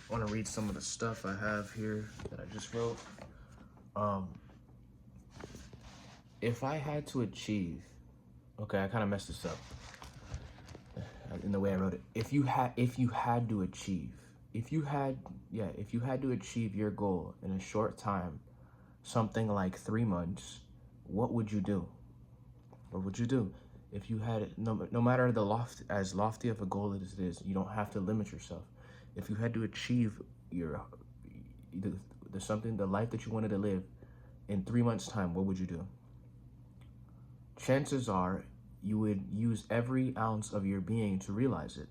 want to read some of the stuff I have here that I just wrote. Um, if I had to achieve, okay, I kind of messed this up in the way I wrote it. If you had to achieve, if you had to achieve your goal in a short time, something like 3 months, what would you do? What would you do? If you had no matter as lofty of a goal as it is, you don't have to limit yourself. If you had to achieve your the life that you wanted to live in 3 months' time, what would you do? Chances are you would use every ounce of your being to realize it.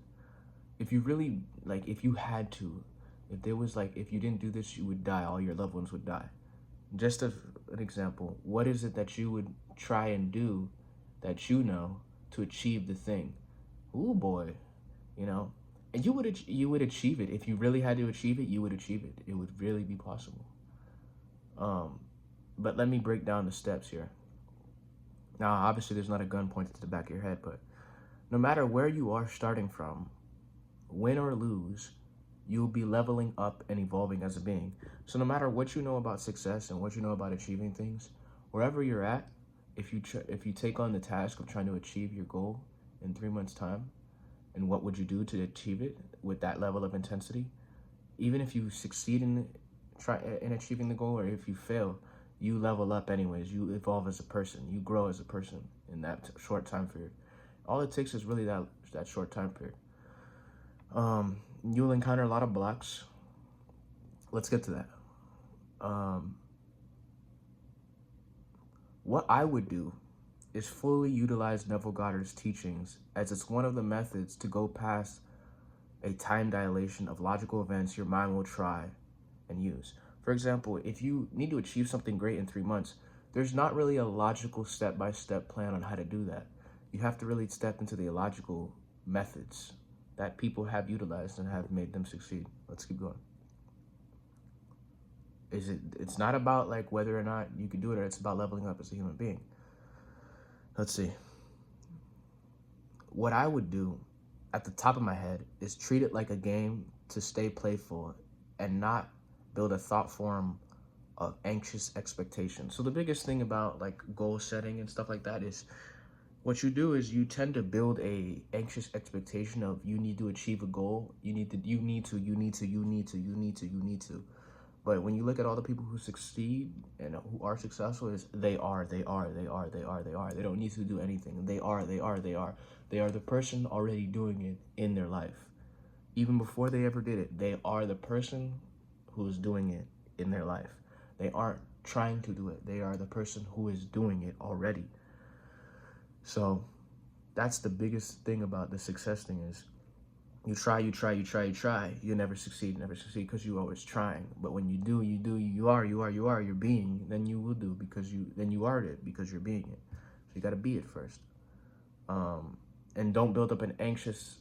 If you really if you had to, if there was if you didn't do this, you would die. All your loved ones would die. Just as an example, what is it that you would try and do that you know to achieve the thing? Ooh boy, you know, and you would achieve it if you really had to achieve it. You would achieve it. It would really be possible. But let me break down the steps here. Now, obviously, there's not a gun pointed to the back of your head, but no matter where you are starting from, win or lose, you'll be leveling up and evolving as a being. So no matter what you know about success and what you know about achieving things, wherever you're at, if you take on the task of trying to achieve your goal in 3 months' time, and what would you do to achieve it with that level of intensity? Even if you succeed in achieving the goal, or if you fail, you level up anyways. You evolve as a person. You grow as a person in that short time period. All it takes is really that short time period. You'll encounter a lot of blocks. Let's get to that. What I would do is fully utilize Neville Goddard's teachings, as it's one of the methods to go past a time dilation of logical events your mind will try and use. For example, if you need to achieve something great in 3 months, there's not really a logical step-by-step plan on how to do that. You have to really step into the illogical methods that people have utilized and have made them succeed. Let's keep going. It's not about whether or not you can do it, or it's about leveling up as a human being. Let's see. What I would do at the top of my head is treat it like a game to stay playful and not build a thought form of anxious expectation. So the biggest thing about goal setting and stuff like that is what you do is you tend to build a anxious expectation of you need to achieve a goal. You need to. But when you look at all the people who succeed and who are successful, is they are. They don't need to do anything. They are. They are the person already doing it in their life. Even before they ever did it, they are the person who is doing it in their life. They aren't trying to do it. They are the person who is doing it already. So that's the biggest thing about the success thing is you try, you never succeed because you're always trying. But when you are your being, then you will do because you are it because you're being it. So you got to be it first. And don't build up an anxious,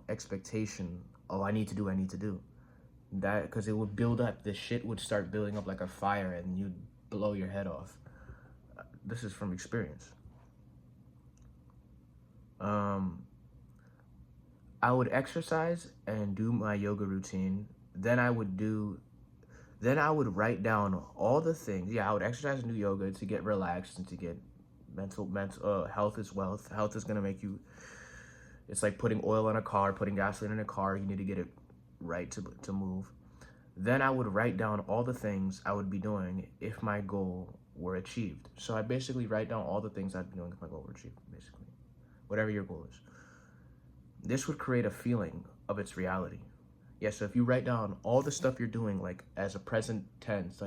expectation. Oh, I need to do that, because it would build up. The shit would start building up like a fire and you'd blow your head off. This is from experience. I would exercise and do my yoga routine. Then I would write down all the things. Yeah, I would exercise and do yoga to get relaxed and to get mental health is wealth. Health is gonna make you. It's like putting oil in a car, putting gasoline in a car. You need to get it right to move. Then I would write down all the things I would be doing if my goal were achieved. So I basically write down all the things I'd be doing if my goal were achieved, basically. Whatever your goal is. This would create a feeling of its reality. Yeah, so if you write down all the stuff you're doing, as a present tense,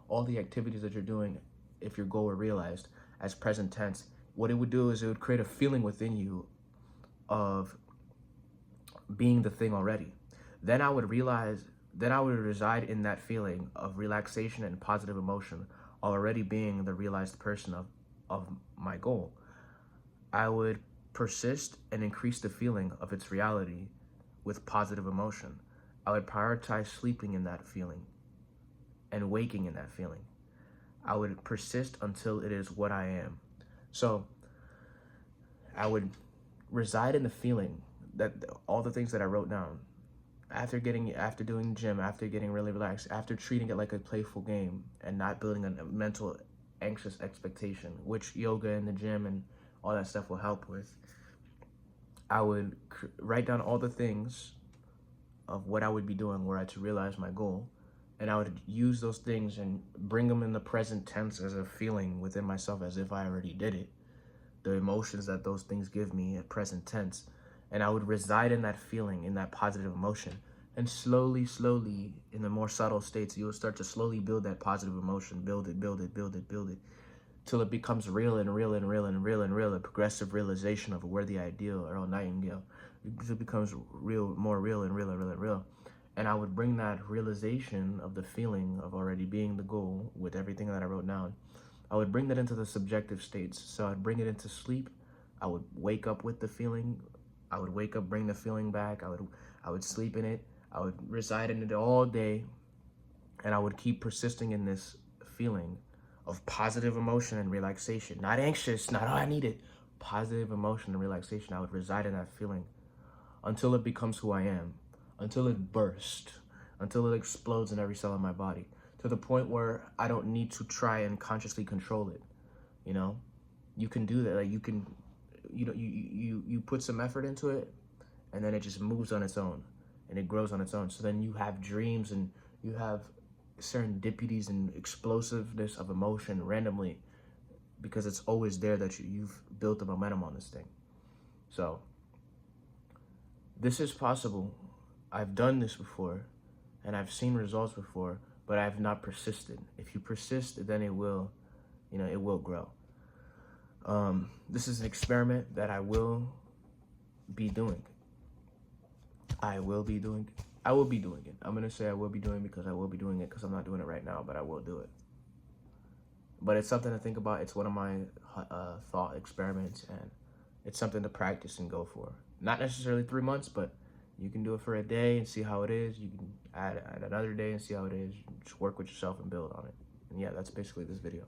all the activities that you're doing, if your goal were realized as present tense, what it would do is it would create a feeling within you of being the thing already. Then I would reside in that feeling of relaxation and positive emotion, already being the realized person of my goal. I would persist and increase the feeling of its reality with positive emotion. I would prioritize sleeping in that feeling and waking in that feeling. I would persist until it is what I am. So I would reside in the feeling that all the things that I wrote down, after doing the gym, after getting really relaxed, after treating it like a playful game and not building a mental anxious expectation, which yoga and the gym and all that stuff will help with, I would write down all the things of what I would be doing were I to realize my goal. And I would use those things and bring them in the present tense as a feeling within myself as if I already did it. The emotions that those things give me at present tense. And I would reside in that feeling, in that positive emotion. And slowly, slowly, in the more subtle states, you will start to slowly build that positive emotion. Build it, build it, build it, build it. Till it becomes real and real and real and real and real. A progressive realization of a worthy ideal, Earl Nightingale. It becomes real, more real and real and real and real. And I would bring that realization of the feeling of already being the goal with everything that I wrote down. I would bring that into the subjective states. So I'd bring it into sleep. I would wake up with the feeling. I would wake up, bring the feeling back. I would sleep in it. I would reside in it all day. And I would keep persisting in this feeling of positive emotion and relaxation. Not anxious, not, oh, I need it. Positive emotion and relaxation. I would reside in that feeling until it becomes who I am. Until it bursts, until it explodes in every cell of my body, to the point where I don't need to try and consciously control it. You know, you can do that. Like you can, you put some effort into it, and then it just moves on its own, and it grows on its own. So then you have dreams and you have serendipities and explosiveness of emotion randomly, because it's always there that you've built the momentum on this thing. So this is possible. I've done this before, and I've seen results before, but I have not persisted. If you persist, then it will, it will grow. This is an experiment that I will be doing. I will be doing it. I'm going to say I will be doing it because I will be doing it because I'm not doing it right now, but I will do it. But it's something to think about. It's one of my thought experiments, and it's something to practice and go for. Not necessarily 3 months, but you can do it for a day and see how it is. You can add another day and see how it is. Just work with yourself and build on it. And yeah, that's basically this video.